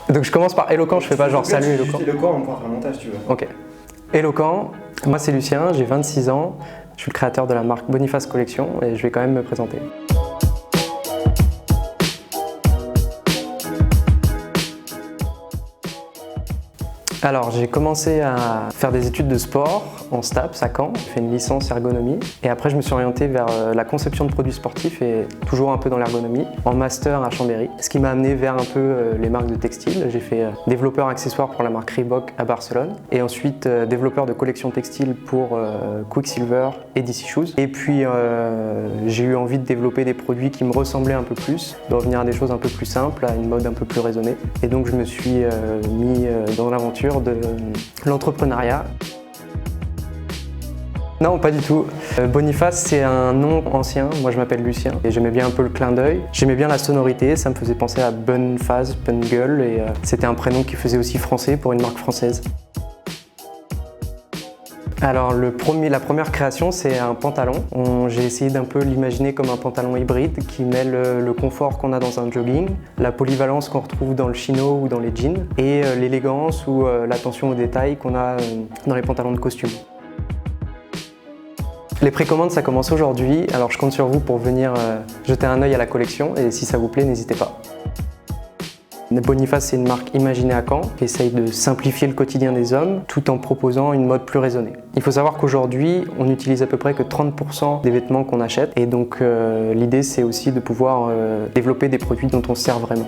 Donc je commence par éloquent, je fais pas genre salut éloquent. Éloquent, on pourra faire un montage si tu veux. Ok. Éloquent, moi c'est Lucien, j'ai 26 ans, je suis le créateur de la marque Boniface Collection et je vais quand même me présenter. Alors j'ai commencé à faire des études de sport en STAPS à Caen, j'ai fait une licence ergonomie et après je me suis orienté vers la conception de produits sportifs et toujours un peu dans l'ergonomie, en master à Chambéry, ce qui m'a amené vers un peu les marques de textile. J'ai fait développeur accessoire pour la marque Reebok à Barcelone et ensuite développeur de collection textile pour Quicksilver et DC Shoes. Et puis j'ai eu envie de développer des produits qui me ressemblaient un peu plus, de revenir à des choses un peu plus simples, à une mode un peu plus raisonnée. Et donc je me suis mis dans l'aventure de l'entrepreneuriat. Non, pas du tout. Boniface, c'est un nom ancien. Moi, je m'appelle Lucien et j'aimais bien un peu le clin d'œil. J'aimais bien la sonorité, ça me faisait penser à Bonne-Phase, bonne gueule et c'était un prénom qui faisait aussi français pour une marque française. Alors la première création, c'est un pantalon. J'ai essayé d'un peu l'imaginer comme un pantalon hybride qui mêle le confort qu'on a dans un jogging, la polyvalence qu'on retrouve dans le chino ou dans les jeans et l'élégance ou l'attention aux détails qu'on a dans les pantalons de costume. Les précommandes, ça commence aujourd'hui, alors je compte sur vous pour venir jeter un œil à la collection et si ça vous plaît, n'hésitez pas. Boniface, c'est une marque imaginée à Caen qui essaye de simplifier le quotidien des hommes tout en proposant une mode plus raisonnée. Il faut savoir qu'aujourd'hui, on n'utilise à peu près que 30% des vêtements qu'on achète et donc l'idée c'est aussi de pouvoir développer des produits dont on se sert vraiment.